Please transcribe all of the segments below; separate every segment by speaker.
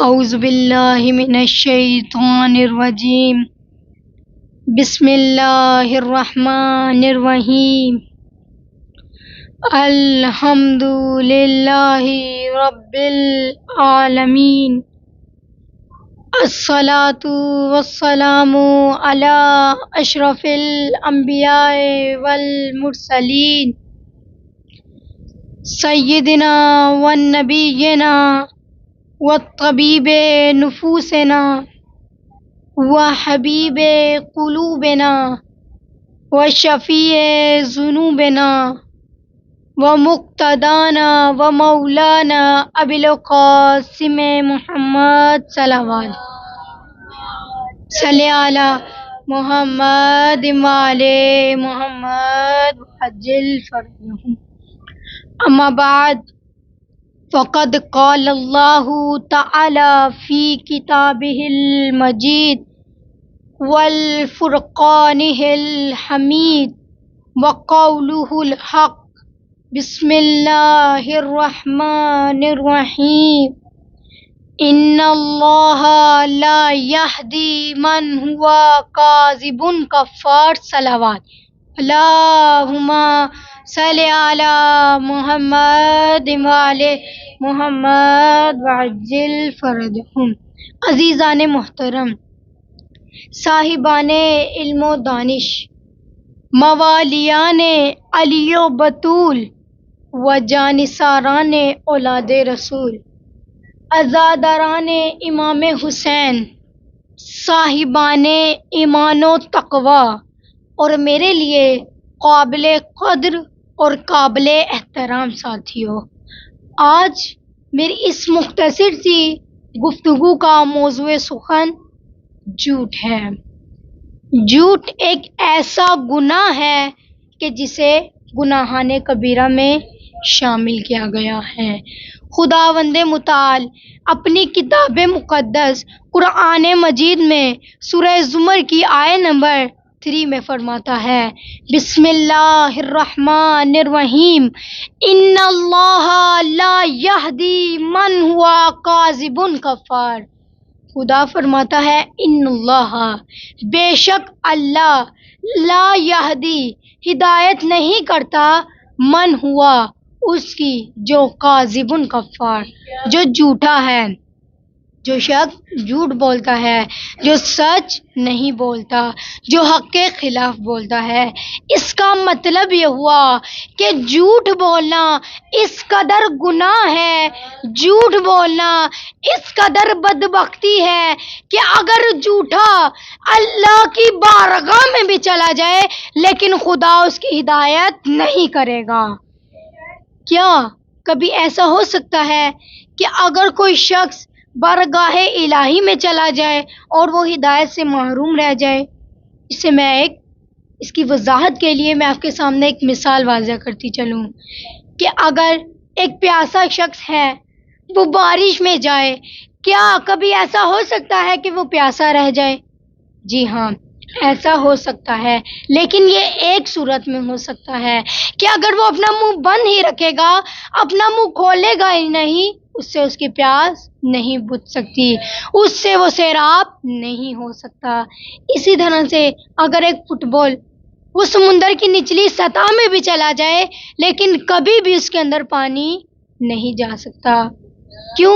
Speaker 1: اعوذ باللہ من الشیطان الرجیم بسم اللہ الرحمن الرحیم الحمد للہ رب العالمین الصلاۃ والسلام علی اشرف الانبیاء والمرسلین سیدنا والنبینا والطبیب نفوسنا وحبیب قلوبنا وشفیع ذنوبنا ومقتدانا ومولانا ابی القاسم محمد صلوات صلی علی محمد وعلی محمد وعجل فرجهم اما بعد فقد قال اللہ تعالی فی کتابہ المجید والفرقانہ الحمید وقولہ الحق بسم اللہ الرحمن الرحیم ان اللہ لا یہدی من ہوا کاذب کفار صلوات اللہم صلی علی محمد وعلی محمد وعجل فرجهم. عزیزان محترم، صاحبان علم و دانش، موالیان علی و بطول و جانثاران اولاد رسول، عزاداران امام حسین، صاحبان ایمان و تقوی اور میرے لیے قابل قدر اور قابل احترام ساتھیوں، آج میری اس مختصر سی گفتگو کا موضوع سخن جھوٹ ہے۔ جھوٹ ایک ایسا گناہ ہے کہ جسے گناہان کبیرہ میں شامل کیا گیا ہے۔ خداوند متعال اپنی کتاب مقدس قرآن مجید میں سورہ زمر کی آیت نمبر 3 میں فرماتا ہے، بسم اللہ الرحمن الرحیم ان اللہ لا یہدی من ہوا کاذب کفار۔ خدا فرماتا ہے ان اللہ، بے شک اللہ، لا یہدی، ہدایت نہیں کرتا، من ہوا، اس کی، جو کاذب کفار، جو جھوٹا ہے، جو شخص جھوٹ بولتا ہے، جو سچ نہیں بولتا، جو حق کے خلاف بولتا ہے۔ اس کا مطلب یہ ہوا کہ جھوٹ بولنا اس قدر گناہ ہے، جھوٹ بولنا اس قدر بدبختی ہے کہ اگر جھوٹا اللہ کی بارگاہ میں بھی چلا جائے لیکن خدا اس کی ہدایت نہیں کرے گا۔ کیا کبھی ایسا ہو سکتا ہے کہ اگر کوئی شخص بارگاہ الہی میں چلا جائے اور وہ ہدایت سے محروم رہ جائے؟ اس کی وضاحت کے لیے میں آپ کے سامنے ایک مثال واضح کرتی چلوں کہ اگر ایک پیاسا شخص ہے، وہ بارش میں جائے، کیا کبھی ایسا ہو سکتا ہے کہ وہ پیاسا رہ جائے؟ جی ہاں، ایسا ہو سکتا ہے، لیکن یہ ایک صورت میں ہو سکتا ہے کہ اگر وہ اپنا منہ بند ہی رکھے گا، اپنا منہ کھولے گا ہی نہیں، اس سے اس کی پیاس نہیں بجھ سکتی، اس سے وہ سیراب نہیں ہو سکتا۔ اسی طرح سے اگر ایک فٹ بال وہ سمندر کی نچلی سطح میں بھی چلا جائے لیکن کبھی بھی اس کے اندر پانی نہیں جا سکتا۔ کیوں؟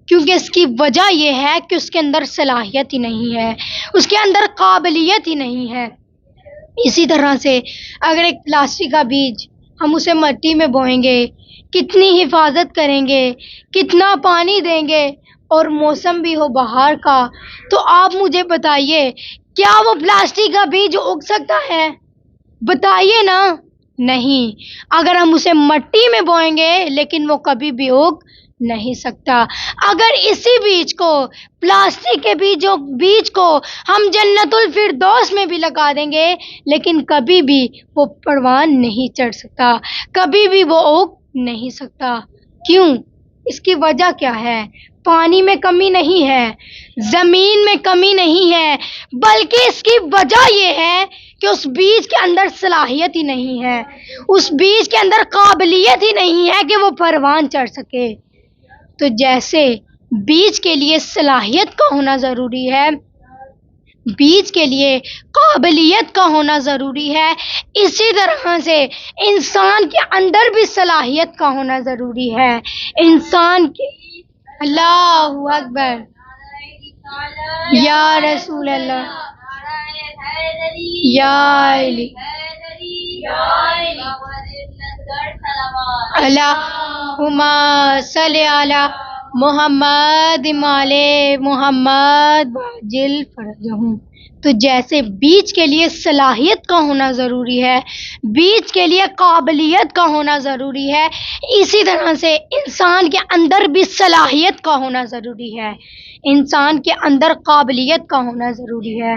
Speaker 1: کیونکہ اس کی وجہ یہ ہے کہ اس کے اندر صلاحیت ہی نہیں ہے، اس کے اندر قابلیت ہی نہیں ہے۔ اسی طرح سے اگر ایک پلاسٹک کا بیج ہم اسے مٹی میں بوئیں گے، کتنی حفاظت کریں گے، کتنا پانی دیں گے اور موسم بھی ہو بہار کا، تو آپ مجھے بتائیے کیا وہ پلاسٹک کا بیج اگ سکتا ہے؟ بتائیے نا، نہیں۔ اگر ہم اسے مٹی میں بوئیں گے لیکن وہ کبھی بھی اگ نہیں سکتا۔ اگر اسی بیج کو، پلاسٹک کے بیج کو ہم جنت الفردوس میں بھی لگا دیں گے لیکن کبھی بھی وہ پروان نہیں چڑھ سکتا، کبھی بھی وہ اگ نہیں سکتا۔ کیوں؟ اس کی وجہ کیا ہے؟ پانی میں کمی نہیں ہے، زمین میں کمی نہیں ہے، بلکہ اس کی وجہ یہ ہے کہ اس بیج کے اندر صلاحیت ہی نہیں ہے، اس بیج کے اندر قابلیت ہی نہیں ہے کہ وہ پروان چڑھ سکے۔ تو جیسے بیج کے لیے صلاحیت کا ہونا ضروری ہے، بیج کے لیے قابلیت کا ہونا ضروری ہے، اسی طرح سے انسان کے اندر بھی صلاحیت کا ہونا ضروری ہے۔ انسان کے اللہ اکبر، یا رسول اللہ، یا علی، اللہم صلی علی محمد مال محمد وعجل فرجہم۔ تو جیسے بیج کے لیے صلاحیت کا ہونا ضروری ہے، بیج کے لیے قابلیت کا ہونا ضروری ہے، اسی طرح سے انسان کے اندر بھی صلاحیت کا ہونا ضروری ہے، انسان کے اندر قابلیت کا ہونا ضروری ہے۔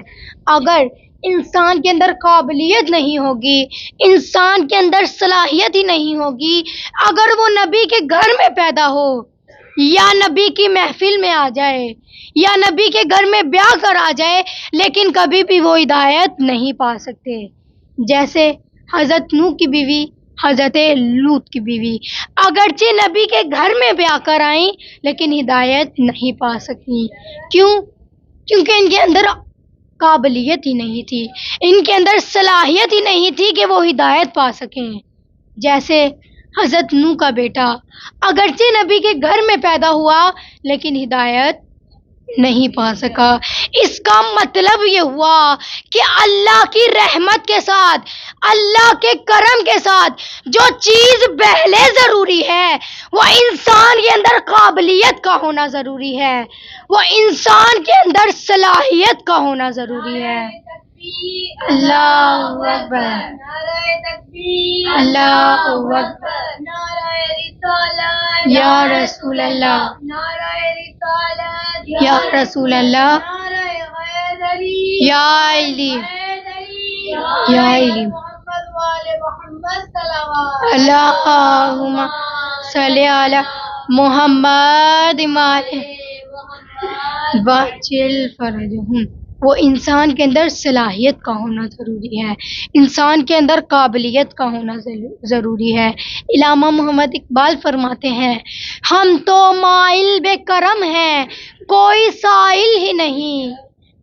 Speaker 1: اگر انسان کے اندر قابلیت نہیں ہوگی، انسان کے اندر صلاحیت ہی نہیں ہوگی، اگر وہ نبی کے گھر میں پیدا ہو یا نبی کی محفل میں آ جائے یا نبی کے گھر میں بیاہ کر آ جائے، لیکن کبھی بھی وہ ہدایت نہیں پا سکتے۔ جیسے حضرت نوح کی بیوی، حضرت لوط کی بیوی، اگرچہ نبی کے گھر میں بیاہ کر آئیں لیکن ہدایت نہیں پا سکیں۔ کیوں؟ کیونکہ ان کے اندر قابلیت ہی نہیں تھی، ان کے اندر صلاحیت ہی نہیں تھی کہ وہ ہدایت پا سکیں۔ جیسے حضرت نوح کا بیٹا اگرچہ نبی کے گھر میں پیدا ہوا لیکن ہدایت نہیں پا سکا۔ اس کا مطلب یہ ہوا کہ اللہ کی رحمت کے ساتھ، اللہ کے کرم کے ساتھ جو چیز پہلے ضروری ہے وہ انسان کے اندر قابلیت کا ہونا ضروری ہے، وہ انسان کے اندر صلاحیت کا ہونا ضروری ہے۔ اللہ اکبر، اللہ اکبر، یا رسول اللہ، یا رسول اللہ، یا علی، یا علی، اللہم صلی علی محمد وعجل فرجہم۔ وہ انسان کے اندر صلاحیت کا ہونا ضروری ہے، انسان کے اندر قابلیت کا ہونا ضروری ہے۔ علامہ محمد اقبال فرماتے ہیں، ہم تو مائل بے کرم ہیں کوئی سائل ہی نہیں،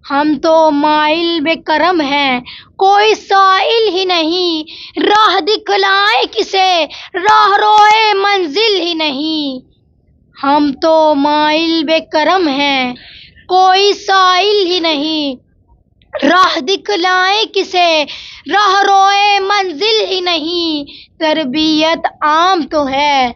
Speaker 1: ہم تو مائل بے کرم ہیں کوئی سائل ہی نہیں، راہ دکھلائے کسے راہ روئے منزل ہی نہیں، ہم تو مائل بے کرم ہیں کوئی سائل ہی نہیں، راہ دکھلائے کسے راہ روئے منزل ہی نہیں، تربیت عام تو ہے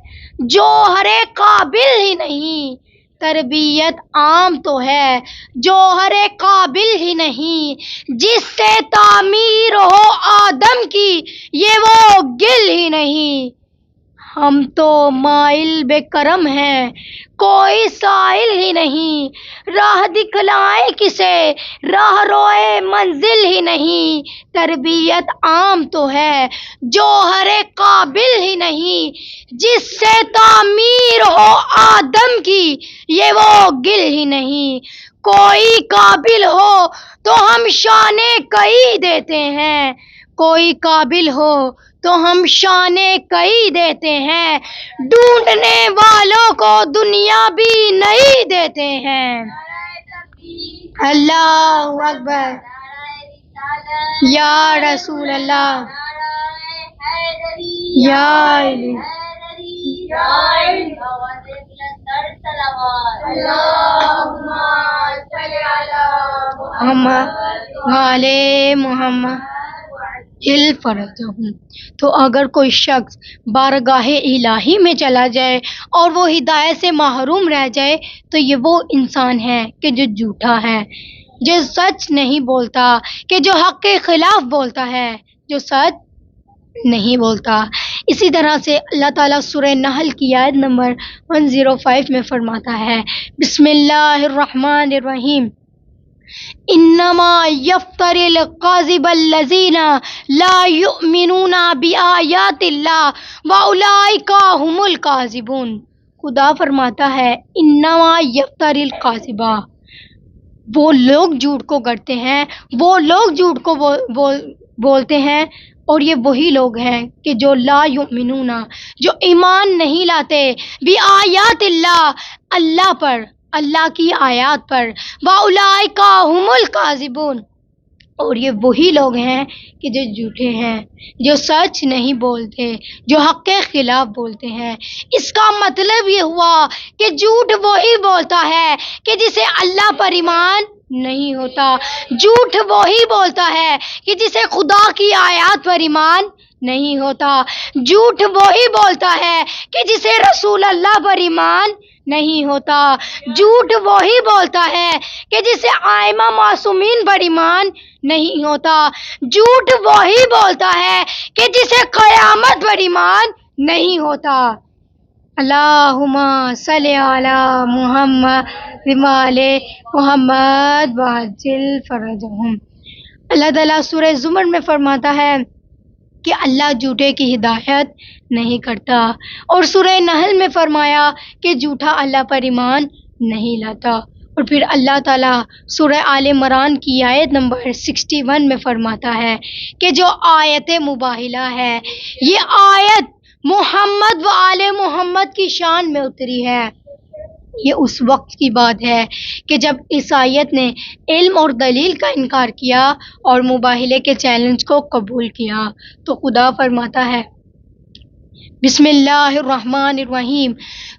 Speaker 1: جوہر قابل ہی نہیں، تربیت عام تو ہے جوہر قابل ہی نہیں، جس سے تعمیر ہو آدم کی یہ وہ گل ہی نہیں، ہم تو مائل بے کرم ہیں کوئی سائل ہی نہیں، راہ دکھلائے کسے راہ روئے منزل ہی نہیں، تربیت عام تو ہے جوہر قابل ہی نہیں، جس سے تعمیر ہو آدم کی یہ وہ گل ہی نہیں، کوئی قابل ہو تو ہم شان کئی دیتے ہیں، کوئی قابل ہو تو ہم شان کئی دیتے ہیں، ڈھونڈنے والوں کو دنیا بھی نہیں دیتے ہیں۔ اللہ اکبر، یا رسول اللہ، یا علی، محمد فرجہم۔ تو اگر کوئی شخص بارگاہ الہی میں چلا جائے اور وہ ہدایت سے محروم رہ جائے تو یہ وہ انسان ہے کہ جو جھوٹا ہے، جو سچ نہیں بولتا، کہ جو حق کے خلاف بولتا ہے، جو سچ نہیں بولتا۔ اسی طرح سے اللہ تعالیٰ سورہ نحل کی آیت نمبر 105 میں فرماتا ہے، بسم اللہ الرحمن الرحیم، انما یفتر الکاذب الذین لا یؤمنون بآیات اللہ واولئک هم الکاذبون۔ خدا فرماتا ہے انما یفتر الکاذب، وہ لوگ جھوٹ کو گڑھتے ہیں، وہ لوگ جھوٹ کو بولتے ہیں، اور یہ وہی لوگ ہیں کہ جو لا یؤمنون، جو ایمان نہیں لاتے، بآیات اللہ، اللہ پر، اللہ کی آیات پر، وَأُولَٰئِکَ هُمُ الْکَاذِبُونَ، اور یہ وہی لوگ ہیں کہ جو جھوٹے ہیں، جو سچ نہیں بولتے، جو حق کے خلاف بولتے ہیں۔ اس کا مطلب یہ ہوا کہ جھوٹ وہی بولتا ہے کہ جسے اللہ پر ایمان نہیں ہوتا، جھوٹ وہی بولتا ہے کہ جسے خدا کی آیات پر ایمان نہیں ہوتا، جھوٹ وہی بولتا ہے کہ جسے رسول اللہ پر ایمان نہیں ہوتا، جھوٹ وہی بولتا ہے کہ جسے ائمہ معصومین پر ایمان نہیں ہوتا، جھوٹ وہی بولتا ہے کہ جسے قیامت پر ایمان نہیں ہوتا۔ اللہم صلی علی محمد وآل محمد وعجل فرجہم۔ اللہ تعالیٰ سورہ زمر میں فرماتا ہے کہ اللہ جھوٹے کی ہدایت نہیں کرتا، اور سورہ نحل میں فرمایا کہ جھوٹا اللہ پر ایمان نہیں لاتا، اور پھر اللہ تعالیٰ سورہ آل عمران کی آیت نمبر 61 میں فرماتا ہے کہ جو آیت مباہلہ ہے، یہ آیت محمد و آل محمد کی شان میں اتری ہے۔ یہ اس وقت کی بات ہے کہ جب اس آیت نے علم اور دلیل کا انکار کیا اور مباہلے کے چیلنج کو قبول کیا، تو خدا فرماتا ہے بسم اللہ الرحمن الرحیم،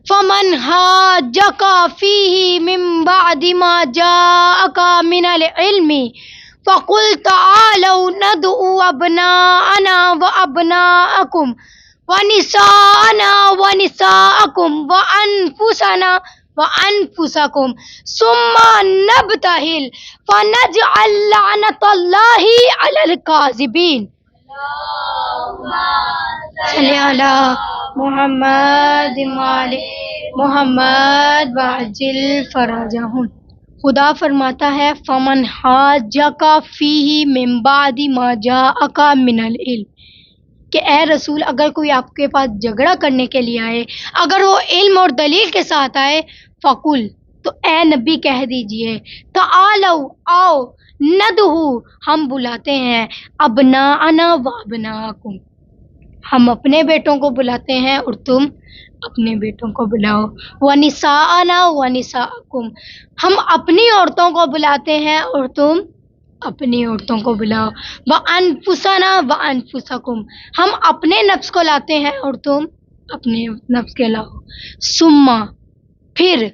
Speaker 1: فمن حاجک فیہ من بعد ما جاءک من العلم فقل تعالوا ندعو ابناءنا وابناءکم ونساءنا ونساءکم وانفسنا وانفسکم ثم نبتہل فنجعل لعنۃ اللہ علی الکاذبین۔ صلی علی محمد وآل محمد وعجل فرجہم۔ خدا فرماتا ہے فمن حاجک فیہ من بعد ما جاءک من العلم، کہ اے رسول اگر کوئی آپ کے پاس جھگڑا کرنے کے لیے آئے، اگر وہ علم اور دلیل کے ساتھ آئے، فقل، تو اے نبی کہہ دیجئے، تعالو، آؤ، ندعو، ہم بلاتے ہیں، ابناءنا و ابناءکم، ہم اپنے بیٹوں کو بلاتے ہیں اور تم اپنے بیٹوں کو بلاؤ، ونساءنا ونساءکم، ہم اپنی عورتوں کو بلاتے ہیں اور تم اپنی عورتوں کو بلاؤ، وانفسنا وانفسکم، ہم اپنے نفس کو لاتے ہیں اور تم اپنے نفس کے لاؤ، ثم، پھر،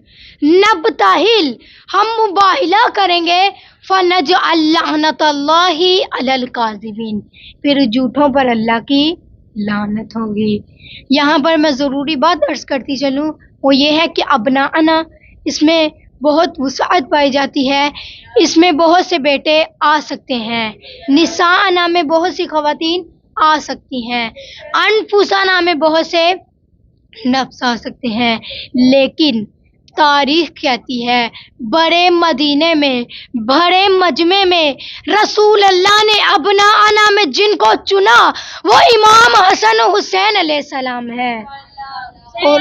Speaker 1: نبتہل، ہم مباہلہ کریں گے، فنجعل لعنۃ اللہ علی الکاذبین، پھر جھوٹوں پر اللہ کی لعنت ہوگی۔ یہاں پر میں ضروری بات عرض کرتی چلوں، وہ یہ ہے کہ ابناءنا، اس میں بہت وسعت پائی جاتی ہے، اس میں بہت سے بیٹے آ سکتے ہیں، نساءنا میں بہت سی خواتین آ سکتی ہیں، انفسنا میں بہت سے نفس آ سکتے ہیں، لیکن تاریخ کہتی ہے بڑے مدینے میں، بڑے مجمع میں رسول اللہ نے ابناءنا میں جن کو چنا وہ امام حسن و حسین علیہ السلام ہے۔ اور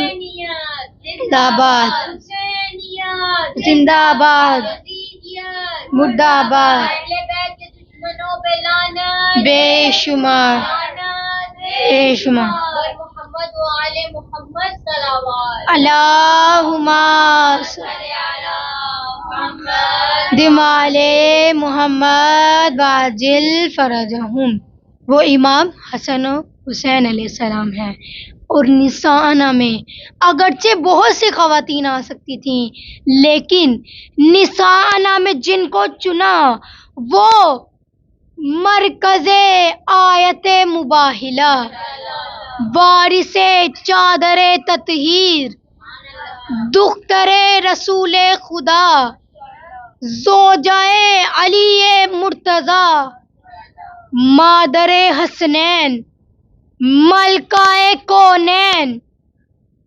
Speaker 1: زندہ آباد، زندہ آباد، مردہ آباد، بے شمار، بے شمار،
Speaker 2: محمد و آل محمد صلوات،
Speaker 1: اللہم دمال محمد واجل فرجہم، وہ امام حسن و حسین علیہ السلام ہیں۔ اور نساءنا میں اگرچہ بہت سی خواتین آ سکتی تھیں، لیکن نساءنا میں جن کو چنا وہ مرکز آیت مباہلہ، وارث چادر تطہیر، دختر رسول خدا، زوجائے علی مرتضی، مادر حسنین، ملکہ کونین،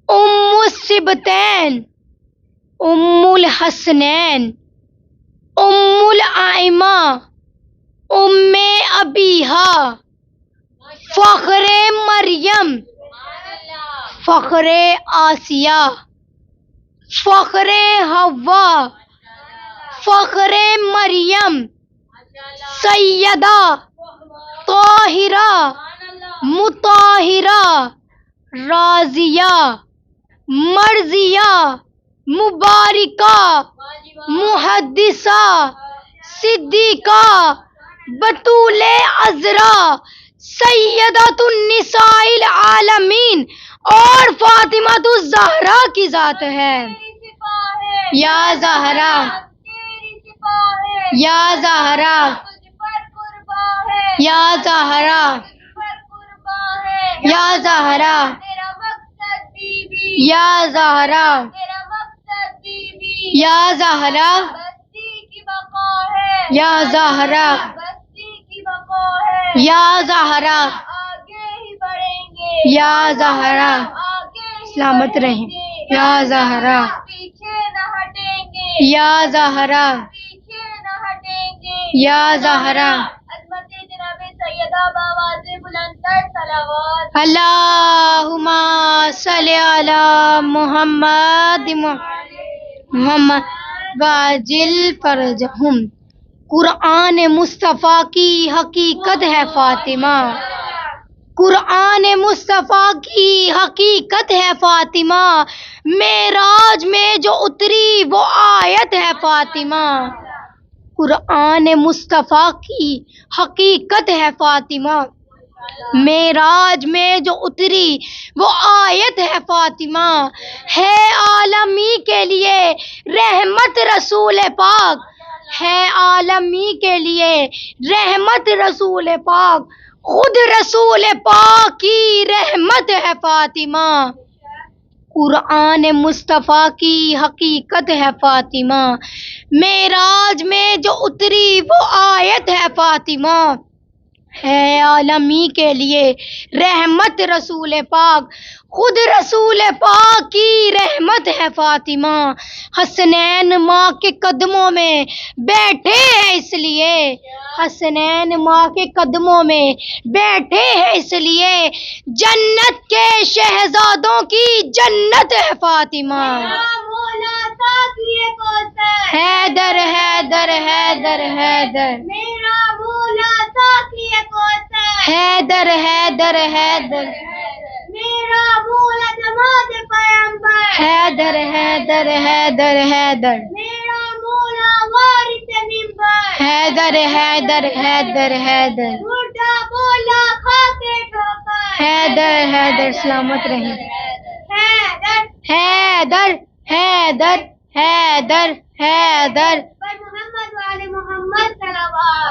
Speaker 1: ام السبتین، ام الحسنین، ام الائمہ، ام ابیہا، فخر مریم، فخر آسیہ، فخر حوا، فخر مریم، سیدہ طاہرہ، مطہرہ، راضیہ، مرضیہ، مبارکہ، محدثہ، صدیقہ، بطول عذرا، سیدۃ النساء العالمین اور فاطمہ الزہرا کی ذات ہے۔ یا زہرا، یا زہرا، یا زہرا، یا زہرا، یا زہرا، یا زہرا، یا زہرا، یا زہرا، یا زہرا، سلامت رہیں یا زہرا، یا زہرا، یا زہرا، اللہم صلی علی محمد محمد واجل فرجہم۔ قرآن مصطفیٰ کی حقیقت ہے فاطمہ، قرآن مصطفیٰ کی حقیقت ہے فاطمہ، معراج میں جو اتری وہ آیت ہے فاطمہ۔ قرآن مصطفیٰ کی حقیقت ہے فاطمہ، معراج میں جو اتری وہ آیت ہے فاطمہ، ہے عالمی کے لیے رحمت رسول پاک، ہے عالمی کے لیے رحمت رسول پاک، خود رسول پاک کی رحمت ہے فاطمہ۔ قرآن مصطفیٰ کی حقیقت ہے فاطمہ، معراج میں جو اتری وہ آیت ہے فاطمہ، ہے عالمی کے لیے رحمت رسول پاک، خود رسول پاک کی رحمت ہے فاطمہ۔ حسنین ماں کے قدموں میں بیٹھے ہیں اس لیے، حسنین ماں کے قدموں میں بیٹھے ہیں اس لیے، جنت کے شہزادوں کی جنت ہے فاطمہ۔ حیدر حیدر حیدر حیدر، حیدر حیدر حیدر، حیدر حیدر حیدر حیدر، حیدر حیدر حیدر حیدر، حیدر حیدر سلامت رہیں، حیدر حیدر حیدر حیدر،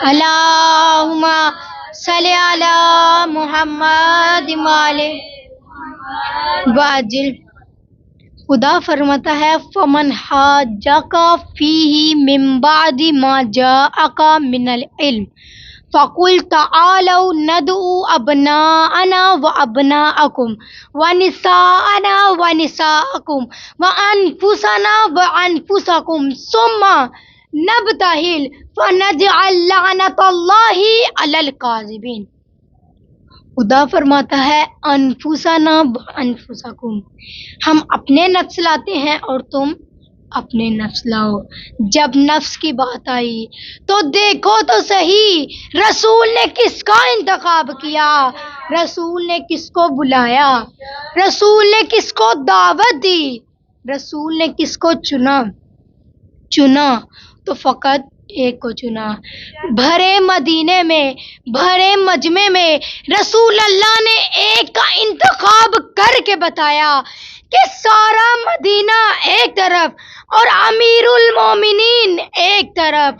Speaker 1: اللہم صلی علی محمد واجل۔ خدا فرماتا ہے فمن حاجک فیہ من بعد ما جاءک من العلم فقل تعالوا ندعو ابناءنا وابناءکم ونساءنا ونساءکم وانفسنا وانفسکم ثم نبتہل فنجعل لعنت اللہ علی الکاذبین۔ خدا فرماتا ہے انفسنا وانفسکم، ہم اپنے نفس لاتے ہیں اور تم اپنے نفس لاؤ۔ جب نفس کی بات آئی تو دیکھو تو صحیح رسول نے کس کا انتخاب کیا، رسول نے کس کو بلایا، رسول نے کس کو دعوت دی، رسول نے کس کو چنا تو فقط ایک کو چنا۔ بھرے مدینے میں، بھرے مجمع میں رسول اللہ نے ایک کا انتخاب کر کے بتایا کہ سارا مدینہ ایک طرف اور امیر المومنین ایک طرف،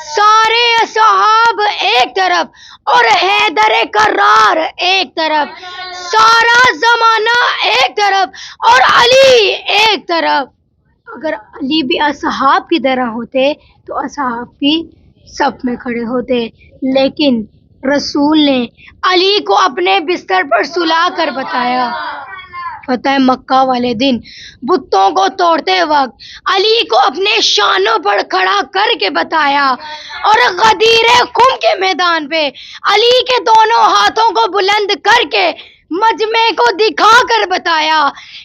Speaker 1: سارے اصحاب ایک طرف اور حیدر کرار ایک طرف، سارا زمانہ ایک طرف اور علی ایک طرف۔ اگر علی بھی اصحاب کی طرح ہوتے تو اصحاب بھی صف میں کھڑے ہوتے، لیکن رسول نے علی کو اپنے بستر پر سلا کر بتایا۔ فتح مکہ والے دن بتوں کو توڑتے وقت علی کو اپنے شانوں پر کھڑا کر کے بتایا، اور غدیر خم کے میدان پہ علی کے دونوں ہاتھوں کو بلند کر کے مجمع کو دکھا کر بتایا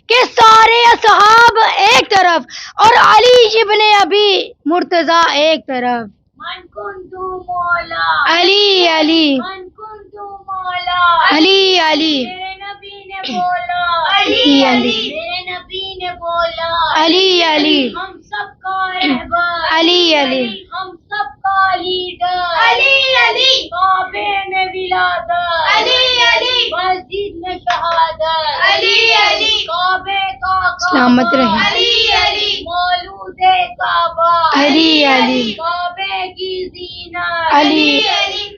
Speaker 1: کہ سارے اصحاب ایک طرف اور علی ابن ابی مرتضیٰ ایک طرف۔ من کنتو مولا علی علی، من کنتو
Speaker 2: تو مولا
Speaker 1: علی علی
Speaker 2: میرے نبی نے بولا
Speaker 1: علی علی
Speaker 2: میرے نبی نے بولا
Speaker 1: علی علی
Speaker 2: ہم سب کا رہبر
Speaker 1: علی علی
Speaker 2: ہم سب کا لیڈر علی کعبے میں ولادت علی مسجد میں شہادت علی کعبے کا
Speaker 1: سلامت رہیں
Speaker 2: علی مولود کعبہ
Speaker 1: علی
Speaker 2: کعبے کی زینت
Speaker 1: علی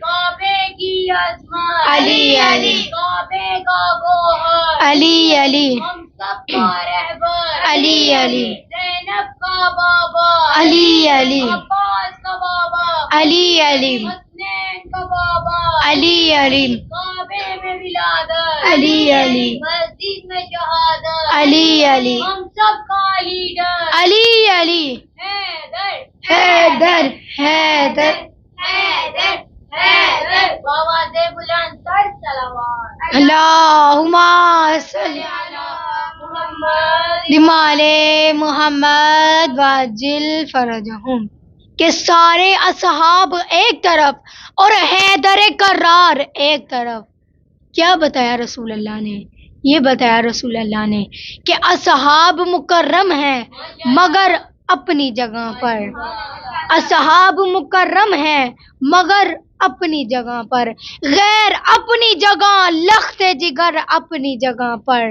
Speaker 2: کعبے کی عظمت
Speaker 1: علی
Speaker 2: کعبے کا گوہر
Speaker 1: علی علی
Speaker 2: ہم سب کا رہبر
Speaker 1: علی علی
Speaker 2: زینب کا بابا
Speaker 1: علی علی
Speaker 2: عباس کا بابا
Speaker 1: علی علی
Speaker 2: حسنین کا بابا
Speaker 1: علی علی
Speaker 2: کعبے میں ولادت
Speaker 1: علی علی
Speaker 2: مسجد میں شہادت
Speaker 1: علی علی
Speaker 2: ہم سب کا لیڈر
Speaker 1: علی علی
Speaker 2: حیدر
Speaker 1: حیدر حیدر
Speaker 2: حیدر حیدر بابا دے بلند تر صلوات
Speaker 1: اللہم صلی
Speaker 2: محمد
Speaker 1: دمال محمد واجل فرجہم کہ سارے اصحاب ایک طرف اور حیدر کرار ایک طرف. کیا بتایا رسول اللہ نے؟ یہ بتایا رسول اللہ نے کہ اصحاب مکرم ہیں مگر اپنی جگہ پر. اصحاب مکرم ہیں مگر اپنی جگہ پر، غیر اپنی جگہ، لخت جگر اپنی جگہ پر،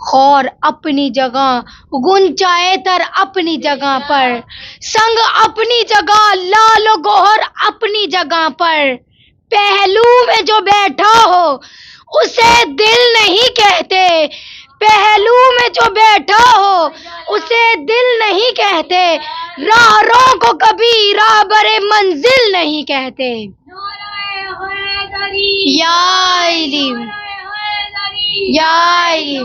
Speaker 1: خور اپنی جگہ، گنچائے تر اپنی جگہ پر، سنگ اپنی جگہ، لال و گوہر اپنی جگہ پر. پہلو میں جو بیٹھا ہو اسے دل نہیں کہتے، پہلو میں جو بیٹھا ہو اسے دل نہیں کہتے، راہروں کو کبھی راہبر منزل نہیں کہتے. یا علی یا علی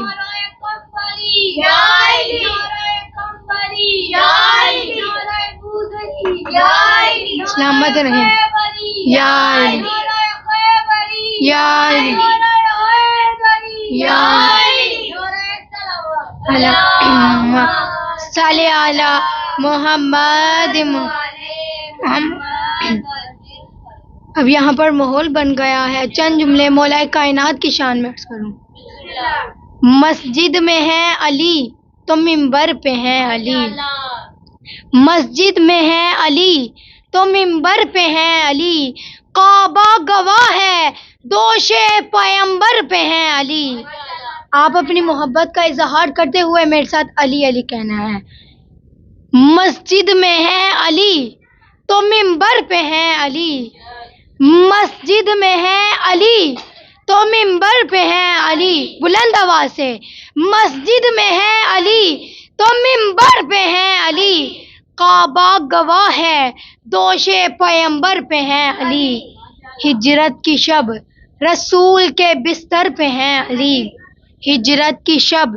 Speaker 1: سلامت رہیں. یا علی یا علی یا اللہم صلی علی محمد. اب یہاں پر ماحول بن گیا ہے، چند جملے مولا کائنات کی شان میں عرض کروں. مسجد میں ہے علی تو منبر پہ ہے علی، مسجد میں ہے علی تو منبر پہ ہے علی، کعبہ گواہ ہے دوش پیمبر پہ ہے علی. آپ اپنی محبت کا اظہار کرتے ہوئے میرے ساتھ علی علی کہنا ہے. مسجد میں ہے علی تو منبر پہ ہے علی، مسجد میں ہے علی تو منبر پہ ہے علی. بلند آواز سے، مسجد میں ہے علی تو منبر پہ ہے علی، کعبہ گواہ ہے دوش پیمبر پہ ہے علی. ہجرت کی شب رسول کے بستر پہ ہے علی، ہجرت کی شب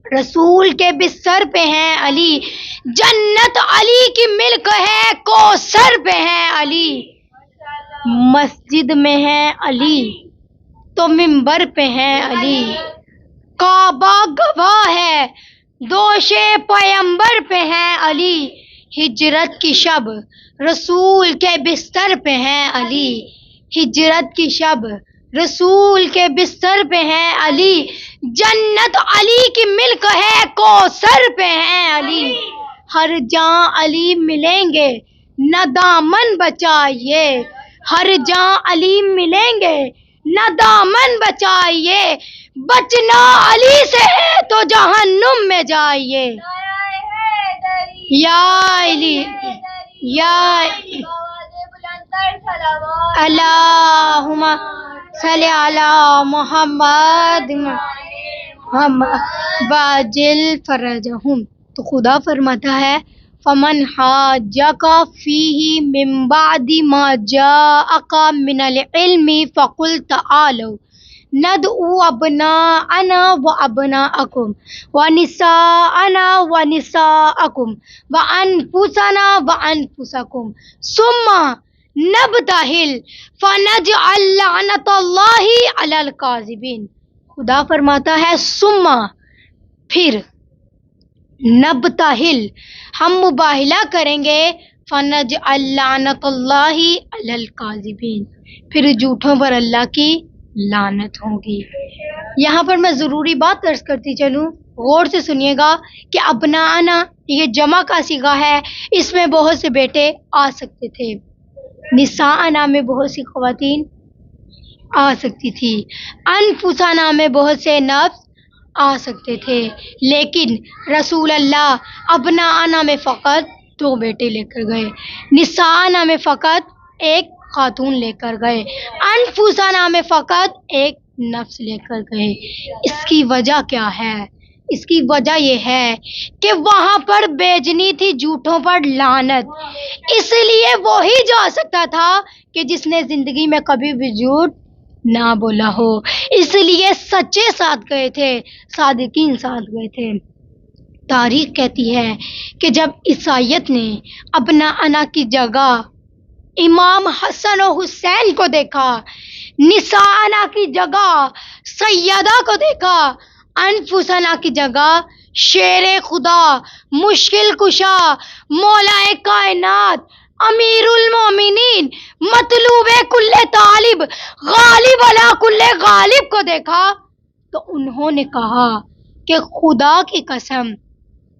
Speaker 1: رسول کے بستر پہ ہے علی، جنت علی کی ملک ہے کوثر پہ ہے علی. مسجد میں ہے علی تو منبر پہ ہے علی، کعبہ گواہ ہے دوش پیمبر پہ ہے علی. ہجرت کی شب رسول کے بستر پہ ہے علی، ہجرت کی شب رسول کے بستر پہ ہے علی، جنت علی کی ملک ہے کوثر پہ ہے علی. ہر جاں علی ملیں گے نہ دامن بچائیے، ہر جاں علی ملیں گے نہ دامن بچائیے، بچنا علی سے ہے تو جہنم میں جائیے. یا علی یا اللہم صلی علی محمد باجل فرجہم. تو خدا فرماتا ہے فمن حاجک فیہ من بعد ما جاءک من العلم فقل تعالوا ندعو ابناءنا وابناءکم ونساءنا ونساءکم وانفسنا وانفسکم ثم نبتہل فنجعل لعنت اللہ علی الکاذبین. خدا فرماتا ہے ثم پھر، نبتہل ہم مباہلہ کریں گے فَنَجْعَلْ لَعْنَتَ اللَّهِ عَلَى الْكَاذِبِينَ، پھر جھوٹوں پر اللہ کی لعنت ہوگی۔ یہاں پر میں ضروری بات عرض کرتی چلوں، غور سے سنیے گا کہ ابنانا یہ جمع کا صیغہ ہے، اس میں بہت سے بیٹے آ سکتے تھے، نساءنا میں بہت سی خواتین آ سکتی تھی، انفسنا میں بہت سے نفس آ سکتے تھے، لیکن رسول اللہ ابنانا میں فقط 2 بیٹے لے کر گئے، نساءنا میں فقط 1 خاتون لے کر گئے، انفسنا میں فقط 1 نفس لے کر گئے۔ اس کی وجہ کیا ہے؟ اس کی وجہ یہ ہے کہ وہاں پر بیچنی تھی جھوٹوں پر لعنت، اس لیے وہی جا سکتا تھا کہ جس نے زندگی میں کبھی بھی جھوٹ نہ بولا ہو، اس لیے سچے ساتھ گئے تھے، صادقین ساتھ گئے تھے۔ تاریخ کہتی ہے کہ جب عیسائیت نے اپنا انا کی جگہ امام حسن و حسین کو دیکھا، نساءنا کی جگہ سیدہ کو دیکھا، انفسنا کی جگہ شیر خدا، مشکل کشا، مولا کائنات، امیر المومنین، مطلوب کل طالب، غالب علی کل غالب کو دیکھا تو انہوں نے کہا کہ خدا کی قسم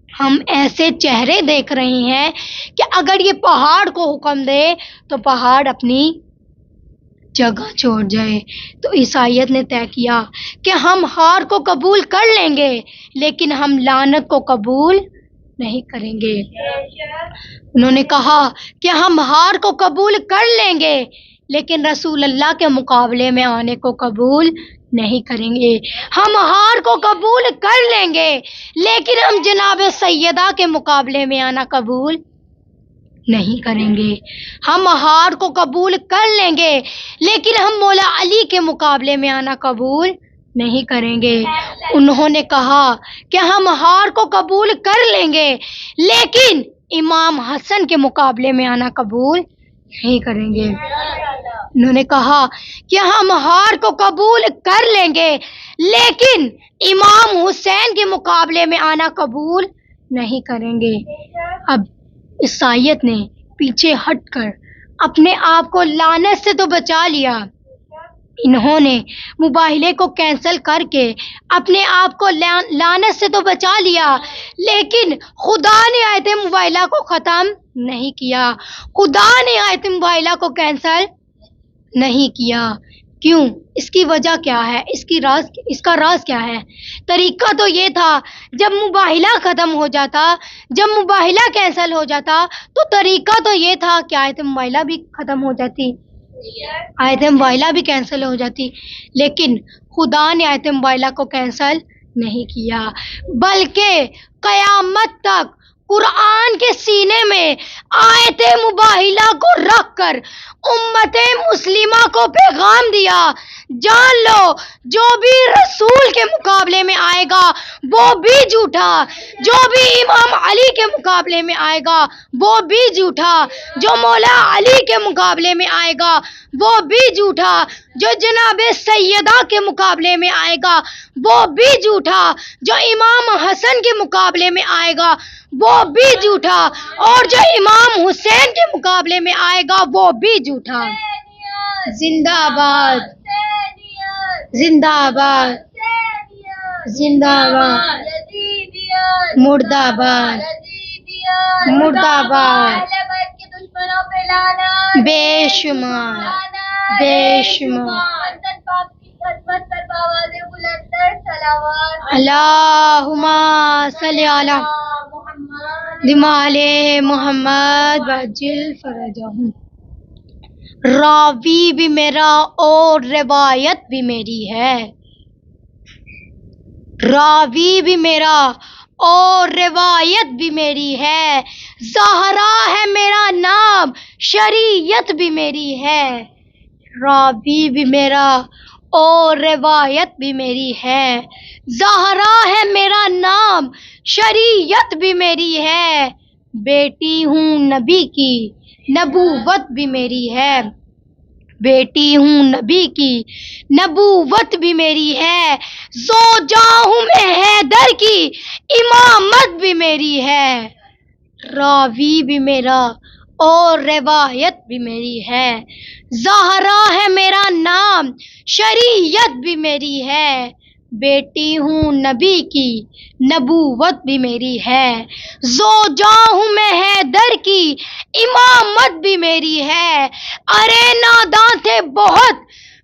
Speaker 1: ہم ایسے چہرے دیکھ رہے ہیں کہ اگر یہ پہاڑ کو حکم دے تو پہاڑ اپنی جگہ چھوڑ جائے۔ تو عیسائیت نے طے کیا کہ ہم ہار کو قبول کر لیں گے لیکن ہم لعنت کو قبول نہیں کریں گے۔ انہوں نے کہا کہ ہم ہار کو قبول کر لیں گے لیکن رسول اللہ کے مقابلے میں آنے کو قبول نہیں کریں گے، ہم ہار کو قبول کر لیں گے لیکن ہم جناب سیدہ کے مقابلے میں آنا قبول نہیں کریں گے، ہم ہار کو قبول کر لیں گے لیکن ہم مولا علی کے مقابلے میں آنا قبول نہیں کریں گے۔ انہوں نے کہا کہ ہم ہار کو قبول کر لیں گے لیکن امام حسن کے مقابلے میں آنا قبول نہیں کریں گے۔ انہوں نے کہا کہ ہم ہار کو قبول کر لیں گے لیکن امام حسین کے مقابلے میں آنا قبول نہیں کریں گے۔ اب عیسائیت نے پیچھے ہٹ کر اپنے آپ کو لعنت سے تو بچا لیا، انہوں نے مباہلے کو کینسل کر کے اپنے آپ کو لعنت سے تو بچا لیا، لیکن خدا نے آیت مباہلہ کو ختم نہیں کیا، خدا نے آیت مباہلہ کو کینسل نہیں کیا۔ کیوں؟ اس کی وجہ کیا ہے؟ اس کا راز کیا ہے؟ طریقہ تو یہ تھا جب مباہلہ ختم ہو جاتا، جب مباہلہ کینسل ہو جاتا تو طریقہ تو یہ تھا کہ آیت مباہلہ بھی ختم ہو جاتی، آیت مباہلہ بھی کینسل ہو جاتی، لیکن خدا نے آیت مباہلہ کو کینسل نہیں کیا بلکہ قیامت تک قرآن کے سینے میں آیت مباہلہ کو رکھ کر امت مسلمہ کو پیغام دیا، جان لو جو بھی رسول کے مقابلے میں آئے گا وہ بھی جھوٹا، جو بھی امام علی کے مقابلے میں آئے گا وہ بھی جھوٹا، جو مولا علی کے مقابلے میں آئے گا وہ بھی جھوٹا، جو جناب سیدہ کے مقابلے میں آئے گا وہ بھی جھوٹا، جو امام حسن کے مقابلے میں آئے گا وہ بھی جھوٹا، اور جو امام حسین کے مقابلے میں آئے گا وہ بھی جھوٹا۔ زندہ آباد، زندہ آباد، زندہ آباد، مردہ آباد، مردہ آباد، بے شمار، بے شمار۔ اللہم صلی علی محمد وعجل فرجہم۔ راوی بھی میرا اور روایت بھی میری ہے، راوی بھی میرا اور روایت بھی میری ہے، زہرا ہے میرا نام شریعت بھی میری ہے، راوی بھی میرا اور روایت بھی میری ہے، زہرا ہے میرا نام شریعت بھی میری ہے، بیٹی ہوں نبی کی نبوت بھی میری ہے، بیٹی ہوں نبی کی نبوت بھی میری ہے، زوجہ ہوں میں حیدر کی امامت بھی میری ہے، راوی بھی میرا اور روایت بھی میری ہے. زہرا ہے میرا نام، شریعت بھی میری ہے. بیٹی ہوں نبی کی، نبوت بھی میری ہے. زوجہ ہوں میں حیدر کی، امامت بھی میری ہے. ارے ناداں تھے بہت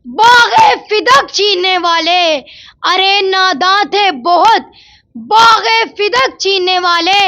Speaker 1: باغ فدق چیننے والے، ارے ناداں تھے بہت باغ فدق چیننے والے.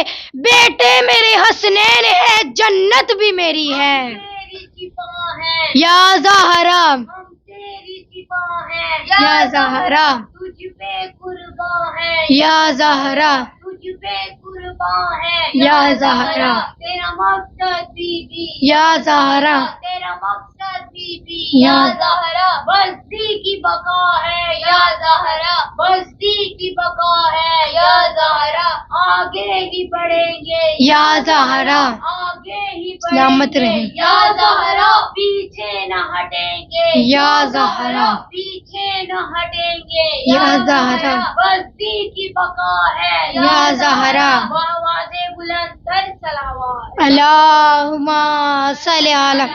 Speaker 1: بیٹے میرے حسنین ہے، جنت بھی میری ہے.
Speaker 2: تیری شفا ہے
Speaker 1: یا زہرا،
Speaker 2: ہم تیری شفا ہے
Speaker 1: یا زہرا،
Speaker 2: تجھ پہ قرباں ہے
Speaker 1: یا زہرا،
Speaker 2: تجھ پہ قرباں ہے
Speaker 1: یا زہرا،
Speaker 2: تیرا مقصد بی بی
Speaker 1: یا زہرا،
Speaker 2: تیرا مقصد بی بی
Speaker 1: یا
Speaker 2: زہرا بستی کی بقا ہے یا زہرا بستی کی بقا ہے یا زہرا آگے ہی بڑھیں گے
Speaker 1: یا زہرا.
Speaker 2: آگے ہی
Speaker 1: سلامت
Speaker 2: بڑھیں گے
Speaker 1: رہیں.
Speaker 2: یا زہرا پیچھے نہ ہٹیں گے
Speaker 1: یا زہرا،
Speaker 2: پیچھے نہ ہٹیں گے
Speaker 1: یا زہرا،
Speaker 2: بستی کی بقا ہے
Speaker 1: یا زہرا.
Speaker 2: آواز بلند تر صلوات
Speaker 1: اللہم صلی علی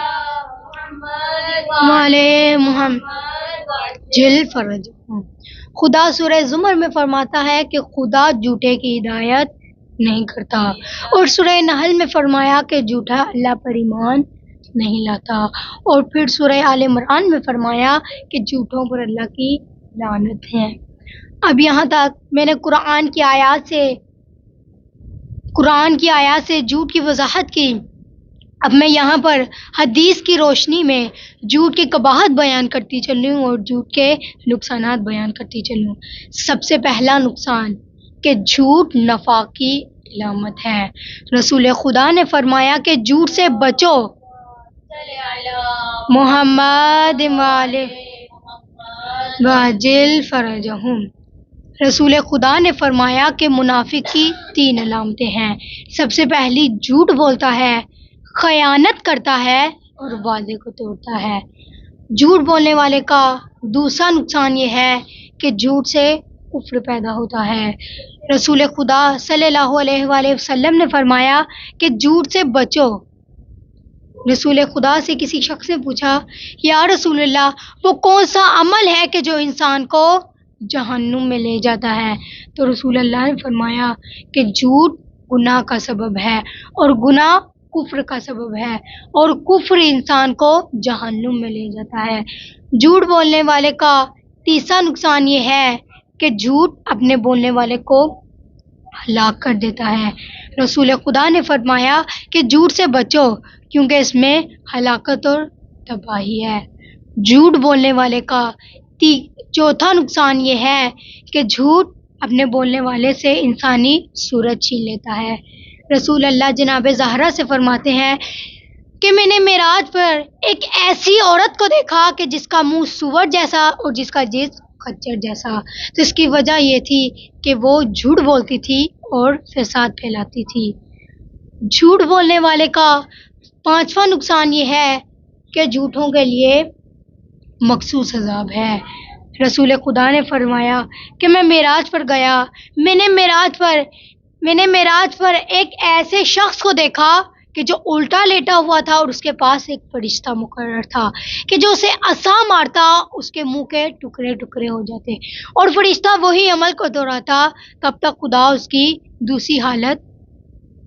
Speaker 1: وعلی محمد جل فرج. خدا سورہ زمر میں فرماتا ہے کہ خدا جھوٹے کی ہدایت نہیں کرتا، اور سورہ نحل میں فرمایا کہ جھوٹا اللہ پر ایمان نہیں لاتا، اور پھر سورہ آل عمران میں فرمایا کہ جھوٹوں پر اللہ کی لعنت ہے. اب یہاں تک میں نے قرآن کی آیات سے جھوٹ کی وضاحت کی. اب میں یہاں پر حدیث کی روشنی میں جھوٹ کی قباحت بیان کرتی چلوں اور جھوٹ کے نقصانات بیان کرتی چلوں. سب سے پہلا نقصان کہ جھوٹ نفاق کی علامت ہے. رسول خدا نے فرمایا کہ جھوٹ سے بچو. محمد واجل فرجہم. رسول خدا نے فرمایا کہ منافق کی 3 علامتیں ہیں. سب سے پہلی جھوٹ بولتا ہے، خیانت کرتا ہے اور وعدے کو توڑتا ہے. جھوٹ بولنے والے کا دوسرا نقصان یہ ہے کہ جھوٹ سے کفر پیدا ہوتا ہے. رسول خدا صلی اللہ علیہ وآلہ وسلم نے فرمایا کہ جھوٹ سے بچو. رسول خدا سے کسی شخص نے پوچھا، یا رسول اللہ وہ کون سا عمل ہے کہ جو انسان کو جہنم میں لے جاتا ہے؟ تو رسول اللہ نے فرمایا کہ جھوٹ گناہ کا سبب ہے، اور گناہ کفر کا سبب ہے، اور کفر انسان کو جہنم میں لے جاتا ہے. جھوٹ بولنے والے کا تیسرا نقصان یہ ہے کہ جھوٹ اپنے بولنے والے کو ہلاک کر دیتا ہے. رسول خدا نے فرمایا کہ جھوٹ سے بچو کیونکہ اس میں ہلاکت اور تباہی ہے. جھوٹ بولنے والے کا چوتھا نقصان یہ ہے کہ جھوٹ اپنے بولنے والے سے انسانی صورت چھین لیتا ہے. رسول اللہ جناب زہرا سے فرماتے ہیں کہ میں نے معراج پر ایک ایسی عورت کو دیکھا کہ جس کا منہ سور جیسا اور جس کا جسم خچر جیسا. تو اس کی وجہ یہ تھی کہ وہ جھوٹ بولتی تھی اور فساد پھیلاتی تھی. جھوٹ بولنے والے کا پانچواں نقصان یہ ہے کہ جھوٹوں کے لیے مخصوص عذاب ہے. رسول خدا نے فرمایا کہ میں معراج پر گیا، میں نے معراج پر ایک ایسے شخص کو دیکھا کہ جو الٹا لیٹا ہوا تھا اور اس کے پاس ایک فرشتہ مقرر تھا کہ جو اسے عصا مارتا اس کے منہ کے ٹکڑے ٹکڑے ہو جاتے، اور فرشتہ وہی عمل کو دہراتا تب تک خدا اس کی دوسری حالت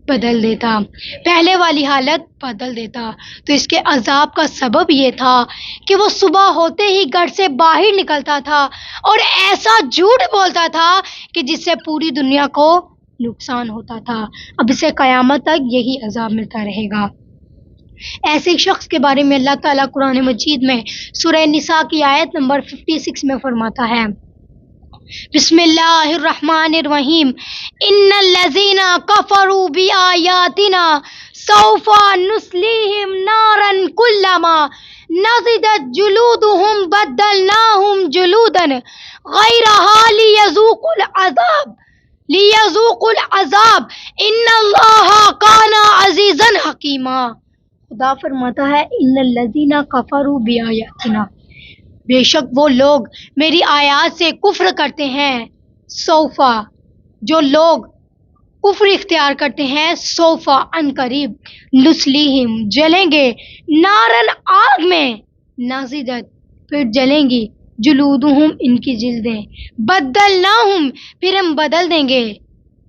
Speaker 1: بدل دیتا، پہلے والی حالت بدل دیتا. تو اس کے عذاب کا سبب یہ تھا کہ وہ صبح ہوتے ہی گھر سے باہر نکلتا تھا اور ایسا جھوٹ بولتا تھا کہ جس سے پوری دنیا کو نقصان ہوتا تھا. اب اسے قیامت تک یہی عذاب ملتا رہے گا. ایسے شخص کے بارے میں اللہ تعالیٰ قرآن مجید میں سورہ نساء کی آیت نمبر 56 میں فرماتا ہے، بسم اللہ الرحمن الرحیم، ان الذین کفروا بآیاتنا سوف نصلیہم نارا کلما نضجت جلودہم بدلناہم جلودا غیرہا لیذوقوا العذاب ان اللہ کان عزیزا حکیما. خدا فرماتا ہے ان الذین کفروا بآیاتنا، بے شک وہ لوگ میری آیات سے کفر کرتے ہیں. سوفا، جو لوگ کفر اختیار کرتے ہیں، سوفا ان قریب، نسلیہم جلیں گے، نارن آگ میں، نازدت پھر جلیں گی، جلودہم ان کی جلدیں، بدلناہم پھر ہم بدل دیں گے،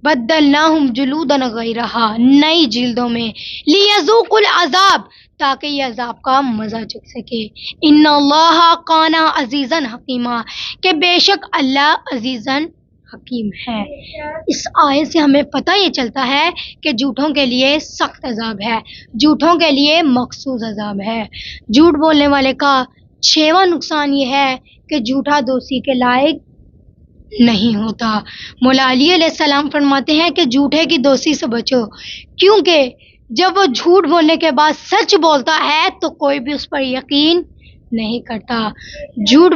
Speaker 1: بدلناہم جلودن غیرہا نئی جلدوں میں، لیذوقوا العذاب تاکہ یہ عذاب کا مزہ چکھ سکے، ان اللہ کان عزیزا حکیما کہ بے شک اللہ عزیزاً حکیم ہے۔ اس آیت سے ہمیں پتہ یہ چلتا ہے کہ جھوٹوں کے لیے سخت عذاب ہے، جھوٹوں کے لیے مخصوص عذاب ہے۔ جھوٹ بولنے والے کا 6واں نقصان یہ ہے کہ جھوٹا دوستی کے لائق نہیں ہوتا۔ مولا علی علیہ السلام فرماتے ہیں کہ جھوٹے کی دوستی سے بچو، کیونکہ جب وہ جھوٹ بولنے کے بعد سچ بولتا ہے تو کوئی بھی اس پر یقین نہیں کرتا۔ جھوٹ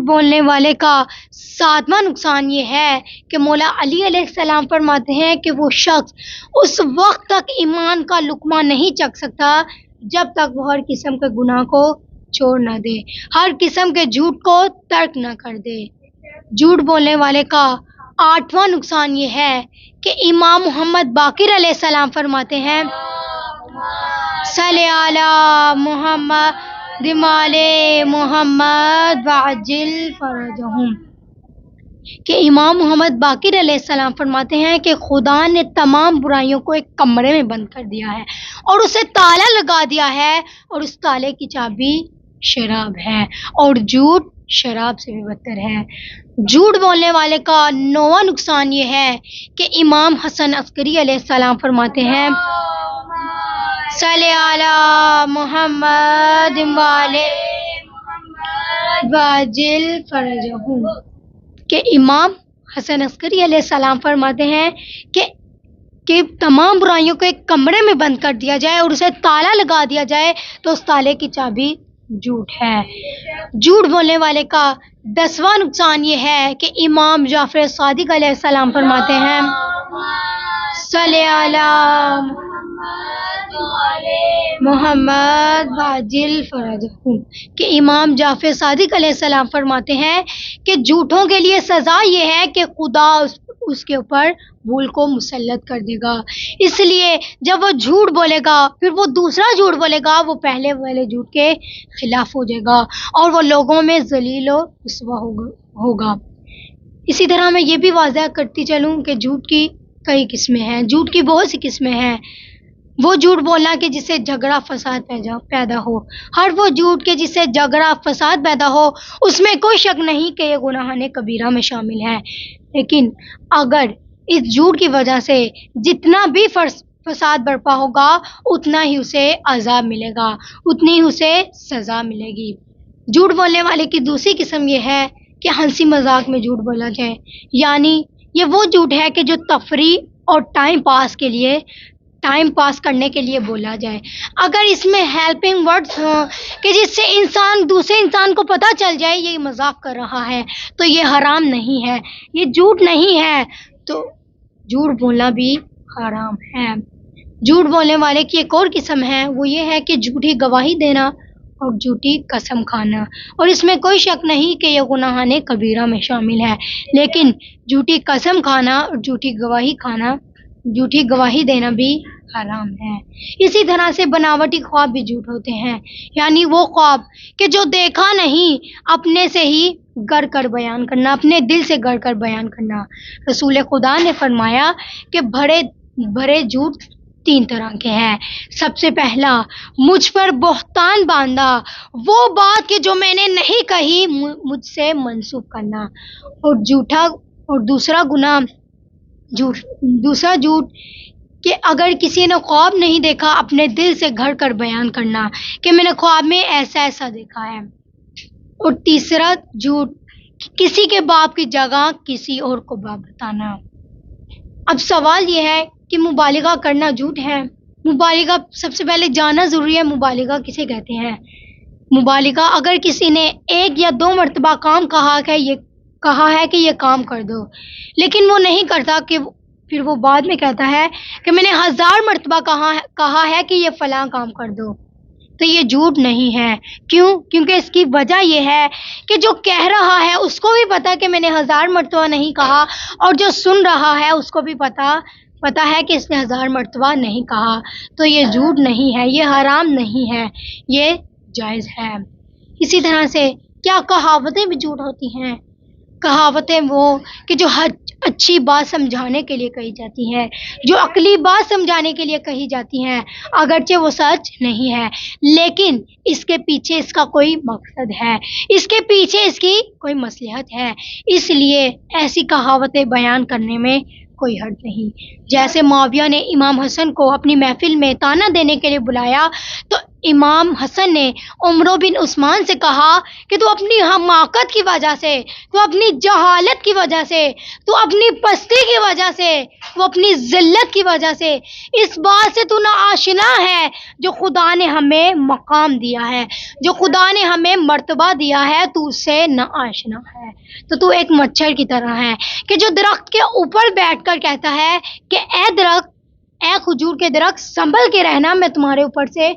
Speaker 1: بولنے والے کا 7واں نقصان یہ ہے کہ مولا علی علیہ السلام فرماتے ہیں کہ وہ شخص اس وقت تک ایمان کا لقمہ نہیں چکھ سکتا جب تک وہ ہر قسم کے گناہ کو چھوڑ نہ دے، ہر قسم کے جھوٹ کو ترک نہ کر دے۔ جھوٹ بولنے والے کا 8واں نقصان یہ ہے کہ امام محمد باقر علیہ السلام فرماتے ہیں، صلی علی محمد وآل محمد وعجل فرجہم، کہ امام محمد باقر علیہ السلام فرماتے ہیں کہ خدا نے تمام برائیوں کو ایک کمرے میں بند کر دیا ہے اور اسے تالا لگا دیا ہے، اور اس تالے کی چابی شراب ہے، اور جھوٹ شراب سے بھی بدتر ہے۔ جھوٹ بولنے والے کا 9واں نقصان یہ ہے کہ امام حسن عسکری علیہ السلام فرماتے ہیں، صلی علی محمد وآل محمد وعجل فرجہم، کہ امام حسن عسکری علیہ السلام فرماتے ہیں کہ تمام برائیوں کو ایک کمرے میں بند کر دیا جائے اور اسے تالا لگا دیا جائے تو اس تالے کی چابی جھوٹ ہے۔ جھوٹ بولنے والے کا 10واں نقصان یہ ہے کہ امام جعفر صادق علیہ السلام فرماتے ہیں، صلی علی محمد وعجل فرجہم، کہ امام جعفر صادق علیہ السلام فرماتے ہیں کہ جھوٹوں کے لیے سزا یہ ہے کہ خدا اس کے اوپر بھول کو مسلط کر دے گا، اس لیے جب وہ جھوٹ بولے گا پھر وہ دوسرا جھوٹ بولے گا، وہ پہلے والے جھوٹ کے خلاف ہو جائے گا اور وہ لوگوں میں ذلیل و رسوا ہوگا۔ اسی طرح میں یہ بھی واضح کرتی چلوں کہ جھوٹ کی کئی قسمیں ہیں، جھوٹ کی بہت سی قسمیں ہیں۔ وہ جھوٹ بولنا کہ جس سے جھگڑا فساد پیدا ہو، ہر وہ جھوٹ کہ جس سے جھگڑا فساد پیدا ہو، اس میں کوئی شک نہیں کہ یہ گناہ کبیرہ میں شامل ہے، لیکن اگر اس جھوٹ کی وجہ سے جتنا بھی فساد برپا ہوگا اتنا ہی اسے عذاب ملے گا، اتنی ہی اسے سزا ملے گی۔ جھوٹ بولنے والے کی دوسری قسم یہ ہے کہ ہنسی مذاق میں جھوٹ بولا جائے، یعنی یہ وہ جھوٹ ہے کہ جو تفریح اور ٹائم پاس کرنے کے لیے بولا جائے۔ اگر اس میں ہیلپنگ ورڈز ہوں کہ جس سے دوسرے انسان کو پتہ چل جائے یہ مذاق کر رہا ہے تو یہ حرام نہیں ہے، یہ جھوٹ نہیں ہے، تو جھوٹ بولنا بھی حرام ہے۔ جھوٹ بولنے والے کی ایک اور قسم ہے، وہ یہ ہے کہ جھوٹی گواہی دینا اور جھوٹی قسم کھانا، اور اس میں کوئی شک نہیں کہ یہ گناہ کبیرہ میں شامل ہے، لیکن جھوٹی قسم کھانا اور جھوٹی گواہی دینا بھی حرام ہے۔ اسی طرح سے بناوٹی خواب بھی جھوٹ ہوتے ہیں، یعنی وہ خواب کہ جو دیکھا نہیں اپنے سے ہی گڑھ کر بیان کرنا، اپنے دل سے گڑھ کر بیان کرنا۔ رسول خدا نے فرمایا کہ بھرے جھوٹ 3 طرح کے ہیں۔ سب سے پہلا، مجھ پر بہتان باندھا، وہ بات کہ جو میں نے نہیں کہی مجھ سے منسوب کرنا، اور دوسرا جھوٹ کہ اگر کسی نے خواب نہیں دیکھا اپنے دل سے گھڑ کر بیان کرنا کہ میں نے خواب میں ایسا دیکھا ہے، اور تیسرا جھوٹ کسی کے باپ کی جگہ کسی اور کو باپ بتانا۔ اب سوال یہ ہے کہ مبالغہ کرنا جھوٹ ہے؟ مبالغہ سب سے پہلے جاننا ضروری ہے، مبالغہ کسے کہتے ہیں۔ مبالغہ اگر کسی نے 1 یا 2 مرتبہ کام کہا ہے کہ یہ کام کر دو، لیکن وہ نہیں کرتا، کہ پھر وہ بعد میں کہتا ہے کہ میں نے 1000 مرتبہ کہا ہے کہ یہ فلاں کام کر دو، تو تو یہ جھوٹ نہیں ہے. کیوں؟ کیونکہ اس کی وجہ یہ ہے کہ جو کہہ رہا ہے اس کو بھی پتا کہ میں نے 1000 مرتبہ نہیں کہا، اور جو سن رہا ہے اس کو بھی پتا ہے کہ اس نے 1000 مرتبہ نہیں کہا. تو یہ جھوٹ نہیں ہے، یہ حرام نہیں ہے، یہ جائز ہے. اسی طرح سے کیا کہاوتیں بھی جھوٹ ہوتی ہیں؟ کہاوتیں وہ کہ جو اچھی بات سمجھانے کے لیے کہی جاتی ہیں، جو عقلی بات سمجھانے کے لیے کہی جاتی ہیں، اگرچہ وہ سچ نہیں ہے لیکن اس کے پیچھے اس کا کوئی مقصد ہے، اس کے پیچھے اس کی کوئی مصلحت ہے، اس لیے ایسی کہاوتیں بیان کرنے میں کوئی حرج نہیں. جیسے معاویہ نے امام حسن کو اپنی محفل میں طعنہ دینے کے لیے بلایا تو امام حسن نے عمر بن عثمان سے کہا کہ تو اپنی حماقت کی وجہ سے، تو اپنی جہالت کی وجہ سے، تو اپنی پستی کی وجہ سے، تو اپنی ذلت کی وجہ سے اس بات سے تو ناآشنا ہے جو خدا نے ہمیں مقام دیا ہے، جو خدا نے ہمیں مرتبہ دیا ہے، تو اس سے ناآشنا ہے. تو ایک مچھر کی طرح ہے کہ جو درخت کے اوپر بیٹھ کر کہتا ہے کہ اے درخت، اے کھجور کے درخت سنبھل کے رہنا، میں تمہارے اوپر سے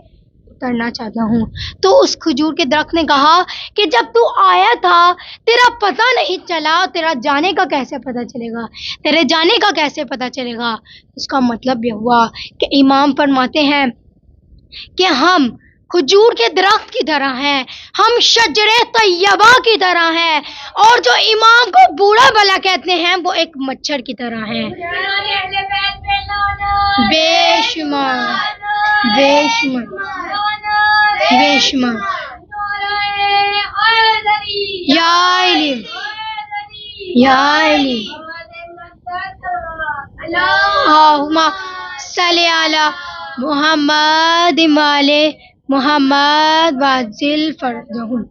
Speaker 1: اترنا چاہتا ہوں. تو اس کھجور کے درخت نے کہا کہ جب تو آیا تھا تیرا پتہ نہیں چلا، تیرا جانے کا کیسے پتہ چلے گا، تیرے جانے کا کیسے پتہ چلے گا. اس کا مطلب یہ ہوا کہ امام فرماتے ہیں کہ ہم کھجور کے درخت کی طرح ہیں، ہم شجر طیبہ کی طرح ہیں، اور جو امام کو بوڑھا بلا کہتے ہیں وہ ایک مچھر کی طرح ہیں. بے شمار بے شمار بے شمار یا علم یا علم. اللہم صلی علی محمد وعلی محمد واجل فرجہم.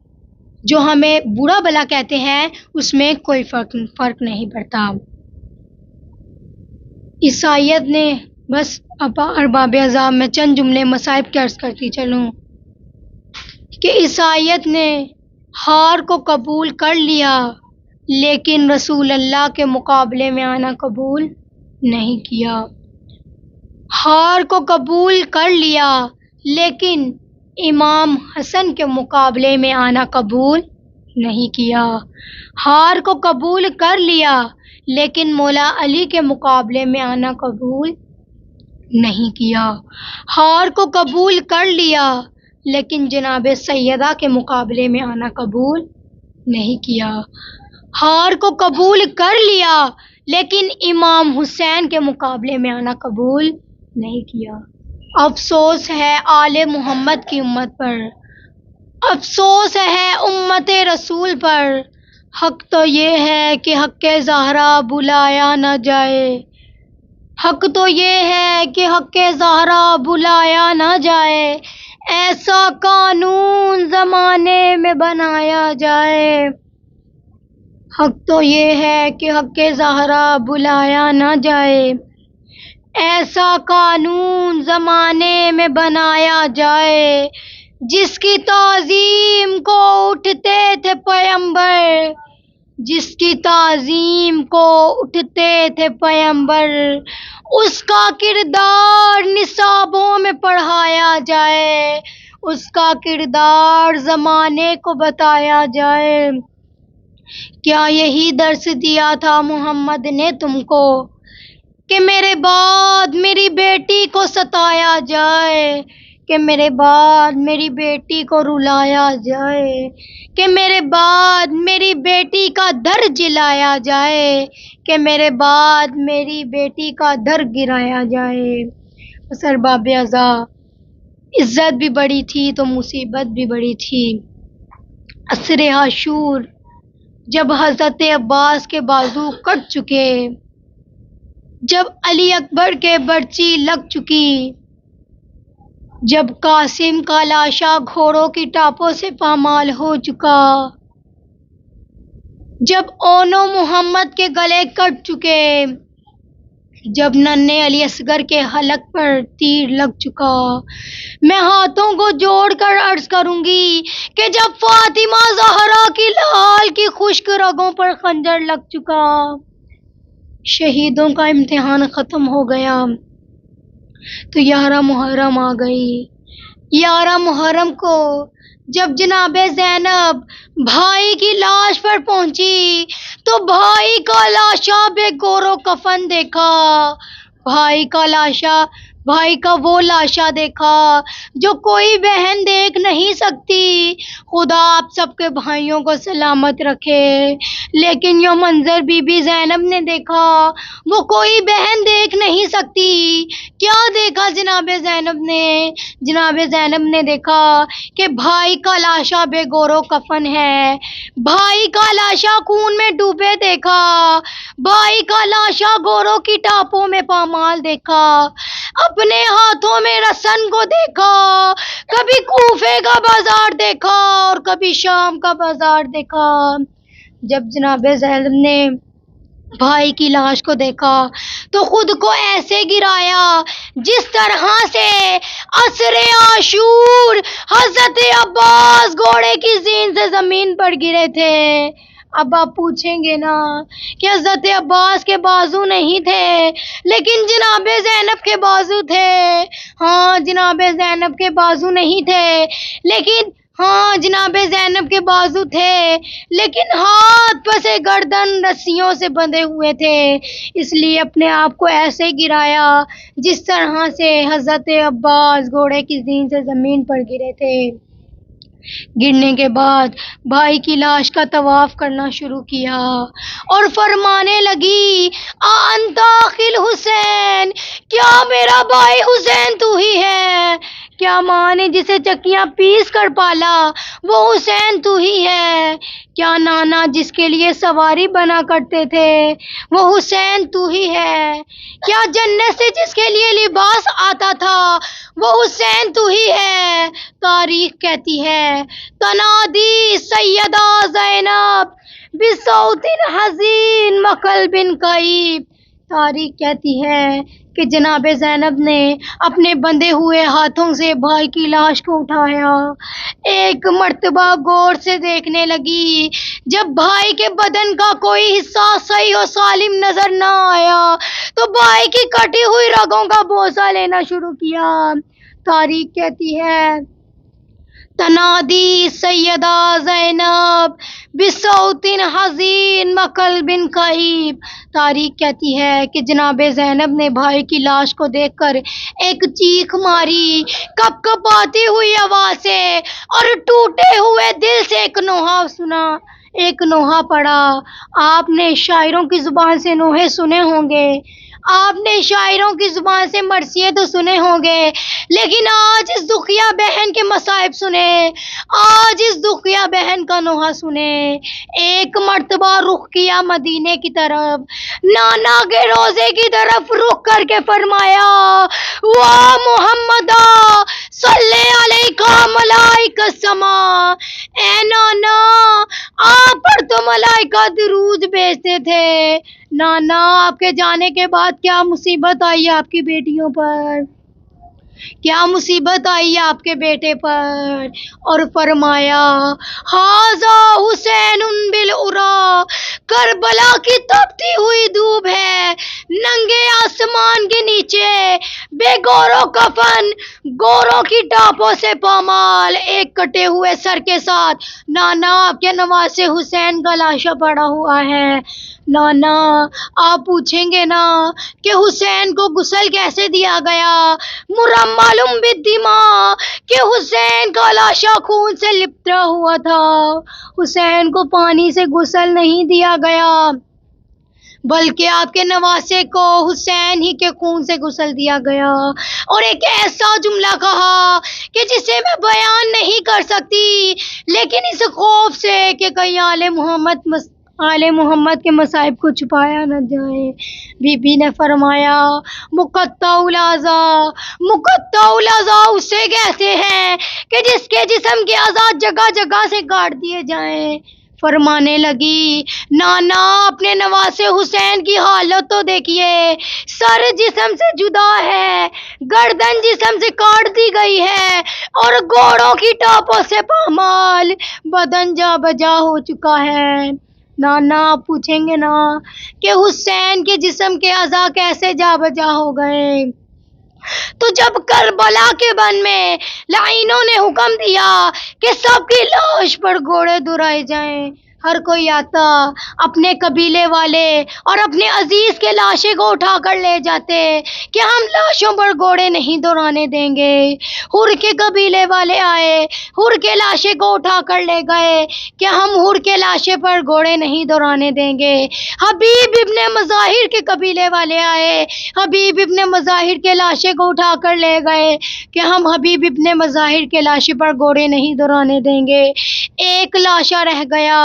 Speaker 1: جو ہمیں برا بلا کہتے ہیں اس میں کوئی فرق نہیں پڑتا. اس آیت نے بس ارباب عذاب میں چند جملے مصائب کے عرض کرتی چلوں کہ اس آیت نے ہار کو قبول کر لیا لیکن رسول اللہ کے مقابلے میں آنا قبول نہیں کیا. ہار کو قبول کر لیا لیکن امام حسن کے مقابلے میں آنا قبول نہیں کیا. ہار کو قبول کر لیا لیکن مولا علی کے مقابلے میں آنا قبول نہیں کیا. ہار کو قبول کر لیا لیکن جناب سیدہ کے مقابلے میں آنا قبول نہیں کیا. ہار کو قبول کر لیا لیکن امام حسین کے مقابلے میں آنا قبول نہیں کیا. افسوس ہے آل محمد کی امت پر، افسوس ہے امت رسول پر. حق تو یہ ہے کہ حق زہرا بلایا نہ جائے، حق تو یہ ہے کہ حق زہرا بلایا نہ جائے، ایسا قانون زمانے میں بنایا جائے. حق تو یہ ہے کہ حق زہرا بلایا نہ جائے، ایسا قانون زمانے میں بنایا جائے. جس کی تعظیم کو اٹھتے تھے پیغمبر، جس کی تعظیم کو اٹھتے تھے پیغمبر، اس کا کردار نصابوں میں پڑھایا جائے، اس کا کردار زمانے کو بتایا جائے. کیا یہی درس دیا تھا محمد نے تم کو کہ میرے بعد میری بیٹی کو ستایا جائے، کہ میرے بعد میری بیٹی کو رلایا جائے، کہ میرے بعد میری بیٹی کا در جلایا جائے، کہ میرے بعد میری بیٹی کا در گرایا جائے. بس ارباب عزا عزت بھی بڑی تھی تو مصیبت بھی بڑی تھی. عصر عاشور جب حضرت عباس کے بازو کٹ چکے، جب علی اکبر کے برچی لگ چکی، جب قاسم کا لاشا گھوڑوں کی ٹاپوں سے پامال ہو چکا، جب اونو محمد کے گلے کٹ چکے، جب ننھے علی اصغر کے حلق پر تیر لگ چکا، میں ہاتھوں کو جوڑ کر عرض کروں گی کہ جب فاطمہ زہرا کی لال کی خشک رگوں پر خنجر لگ چکا، شہیدوں کا امتحان ختم ہو گیا تو 11 محرم آ گئی، 11 محرم کو جب جناب زینب بھائی کی لاش پر پہنچی تو بھائی کا لاشا بے گور و کفن دیکھا، بھائی کا وہ لاشا دیکھا جو کوئی بہن دیکھ نہیں سکتی۔ خدا آپ سب کے بھائیوں کو سلامت رکھے، لیکن یہ منظر بی بی زینب نے دیکھا وہ کوئی بہن دیکھ نہیں سکتی۔ کیا دیکھا جناب زینب نے؟ جناب زینب نے دیکھا کہ بھائی کا لاشا بے گور و کفن ہے، بھائی کا لاشا خون میں ڈوبے دیکھا، بھائی کا لاشا گوروں کی ٹاپوں میں پامال دیکھا، اپنے ہاتھوں میں رسن کو دیکھا، کبھی کوفے کا بازار دیکھا اور کبھی شام کا بازار دیکھا۔ جب جناب زینب نے بھائی کی لاش کو دیکھا تو خود کو ایسے گرایا جس طرح سے عصر عاشور حضرت عباس گھوڑے کی زین سے زمین پر گرے تھے۔ اب آپ پوچھیں گے نا کہ حضرت عباس کے بازو نہیں تھے لیکن جناب زینب کے بازو تھے۔ ہاں، جناب زینب کے بازو نہیں تھے لیکن جناب زینب کے بازو تھے لیکن ہاتھ پسے گردن رسیوں سے بندھے ہوئے تھے، اس لیے اپنے آپ کو ایسے گرایا جس طرح سے حضرت عباس گھوڑے کی زین سے زمین پر گرے تھے۔ گرنے کے بعد بھائی کی لاش کا طواف کرنا شروع کیا اور فرمانے لگی، انت اخی الحسین، کیا میرا بھائی حسین تو ہی ہے؟ کیا ماں نے جسے چکیاں پیس کر پالا وہ حسین تو ہی ہے؟ کیا نانا جس کے لیے سواری بنا کرتے تھے وہ حسین تو ہی ہے؟ کیا جنت سے جس کے لیے لباس آتا تھا وہ حسین تو ہی ہے؟ تاریخ کہتی ہے، تنادی سیدہ زینب بصوت حزین وقلب کئیب، تاریخ کہتی ہے کہ جناب زینب نے اپنے بندھے ہوئے ہاتھوں سے بھائی کی لاش کو اٹھایا، ایک مرتبہ غور سے دیکھنے لگی، جب بھائی کے بدن کا کوئی حصہ صحیح و سالم نظر نہ آیا تو بھائی کی کٹی ہوئی رگوں کا بوسہ لینا شروع کیا۔ تاریخ کہتی ہے، تنادی سیدہ زینب بصوت حزین وقلب کئیب، تاریخ کہتی ہے کہ جناب زینب نے بھائی کی لاش کو دیکھ کر ایک چیخ ماری کپ کپاتی ہوئی آواز سے اور ٹوٹے ہوئے دل سے ایک نوحہ پڑھا۔ آپ نے شاعروں کی زبان سے نوحے سنے ہوں گے، آپ نے شاعروں کی زبان سے مرثیے تو سنے ہوں گے، لیکن آج اس دکھیا بہن کے مصائب سنے، آج اس دکھیا بہن کا نوحہ سنے۔ ایک مرتبہ رخ کیا مدینے کی طرف، نانا کے روزے کی طرف رخ کر کے فرمایا، واہ محمدہ صلی علیکہ ملائکہ السماء، اے نانا آپ پر تو ملائکہ درود بھیجتے تھے، نانا آپ کے جانے کے بعد کیا مصیبت آئی آپ کی بیٹیوں پر، کیا مصیبت آئی آپ کے بیٹے پر؟ اور فرمایا، ھذا حسین بالعریٰ، کربلا کی تپتی ہوئی دھوپ ہے، ننگے آسمان کے نیچے بے گور و کفن، گوروں کی ٹاپوں سے پامال، ایک کٹے ہوئے سر کے ساتھ نانا آپ کے نواسے حسین کا لاشا پڑا ہوا ہے۔ نانا آپ پوچھیں گے نا کہ حسین کو غسل کیسے دیا گیا؟ مرمل بالدماء، کہ حسین کا لاشا خون سے لپٹا ہوا تھا، حسین کو پانی سے غسل نہیں دیا گیا بلکہ آپ کے نواسے کو حسین ہی کے خون سے غسل دیا گیا۔ اور ایک ایسا جملہ کہا کہ جسے میں بیان نہیں کر سکتی، لیکن اس خوف سے کہ کہیں آل محمد کے مصائب کو چھپایا نہ جائے، بی بی نے فرمایا، مقطع الاعضاء اسے کہتے ہیں کہ جس کے جسم کے اعضاء جگہ جگہ سے کاٹ دیے جائیں۔ فرمانے لگی، نانا اپنے نواسے حسین کی حالت تو دیکھیے، سر جسم سے جدا ہے، گردن جسم سے کاٹ دی گئی ہے اور گھوڑوں کی ٹاپوں سے پامال، بدن جا بجا ہو چکا ہے۔ نانا آپ پوچھیں گے نا کہ حسین کے جسم کے اعضاء کیسے جا بجا ہو گئے؟ تو جب کربلا کربلا کے بن میں لعینوں نے حکم دیا کہ سب کی لاش پر گھوڑے دہرائے جائیں۔ ہر کوئی آتا اپنے قبیلے والے اور اپنے عزیز کے لاشیں کو اٹھا کر لے جاتے کہ ہم لاشوں پر گھوڑے نہیں دوڑانے دیں گے۔ حر کے قبیلے والے آئے، حر کے لاشیں کو اٹھا کر لے گئے کہ ہم حر کے لاشیں پر گھوڑے نہیں دوڑانے دیں گے۔ حبیب ابن مظاہر کے قبیلے والے آئے، حبیب ابن مظاہر کے لاشیں کو اٹھا کر لے گئے کہ ہم حبیب ابن مظاہر کے لاشیں پر گھوڑے نہیں دوڑانے دیں گے۔ ایک لاشا رہ گیا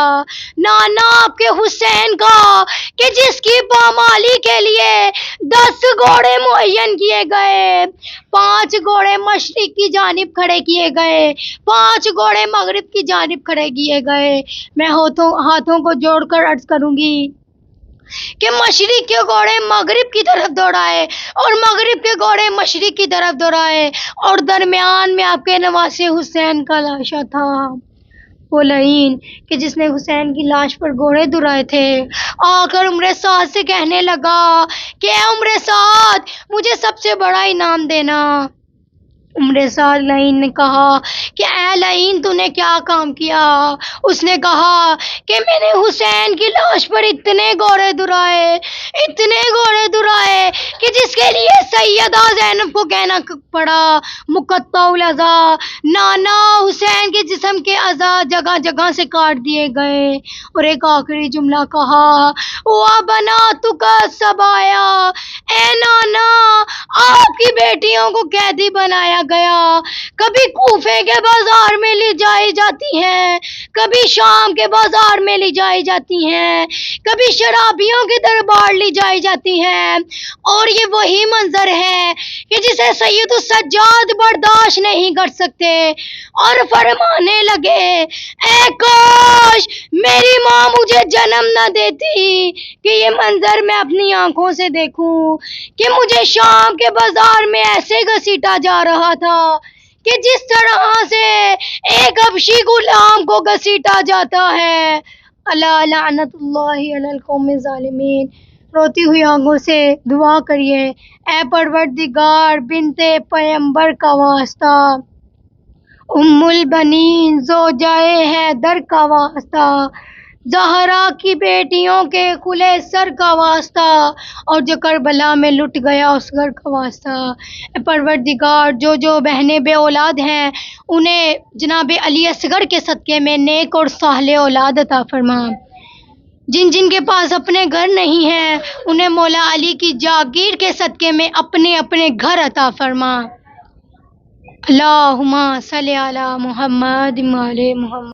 Speaker 1: نانا آپ کے حسین کا کہ جس کی پامالی کے لیے 10 گھوڑے معین کیے گئے، 5 گھوڑے مشرق کی جانب کھڑے کیے گئے، 5 گھوڑے مغرب کی جانب کھڑے کیے گئے۔ میں ہاتھوں کو جوڑ کر عرض کروں گی کہ مشرق کے گھوڑے مغرب کی طرف دوڑائے اور مغرب کے گھوڑے مشرق کی طرف دوڑائے، اور درمیان میں آپ کے نواسے حسین کا لاشا تھا، وہ لعین کہ جس نے حسین کی لاش پر گھوڑے دہرائے تھے۔ آ کر عمر سعد سے کہنے لگا کہ اے عمر سعد مجھے سب سے بڑا انعام دینا۔ عمر سعد لعین نے کہا کہ اے لعین تو نے کیا کام کیا؟ اس نے کہا کہ میں نے حسین کی لاش پر اتنے گھوڑے دہرائے کہ جس کے لیے سیدہ زینب کو کہنا پڑا مقطع الاعضا، نانا حسین کے جسم کے اعضاء جگہ جگہ سے کاٹ دیے گئے، اور ایک آخری جملہ کہا وَبَنَاتُكَ السَّبَايَا، اے نانا آپ کی بیٹیوں کو قیدی بنایا گیا، کبھی کوفے کے بازار میں لے جائی جاتی ہیں، کبھی شام کے بازار میں لے جائی جاتی ہیں، کبھی شرابیوں کے دربار لے جائی جاتی ہیں، اور یہ وہی منظر ہے کہ جسے سید السجاد برداشت نہیں کر سکتے اور فرمانے لگے اے کاش میری ماں مجھے جنم نہ دیتی کہ یہ منظر میں اپنی آنکھوں سے دیکھوں کہ مجھے شام کے بازار میں ایسے گھسیٹا جا رہا تھا کہ جس طرح سے ایک حبشی غلام کو گھسیٹا جاتا ہے۔ الا لعنت اللہ علی القوم الظالمین۔ روتی ہوئی آنکھوں سے دعا کریے اے پروردگار بنت پیغمبر کا واسطہ، ام البنین زوجائے حیدر کا واسطہ، زہرا کی بیٹیوں کے کھلے سر کا واسطہ، اور جو کربلا میں لٹ گیا اس گھر کا واسطہ۔ اے پروردگار جو بہنیں بے اولاد ہیں انہیں جناب علی اصغر کے صدقے میں نیک اور صالح اولاد عطا فرما، جن کے پاس اپنے گھر نہیں ہیں انہیں مولا علی کی جاگیر کے صدقے میں اپنے اپنے گھر عطا فرما۔ اللہم صلی علی محمد وعلی محمد۔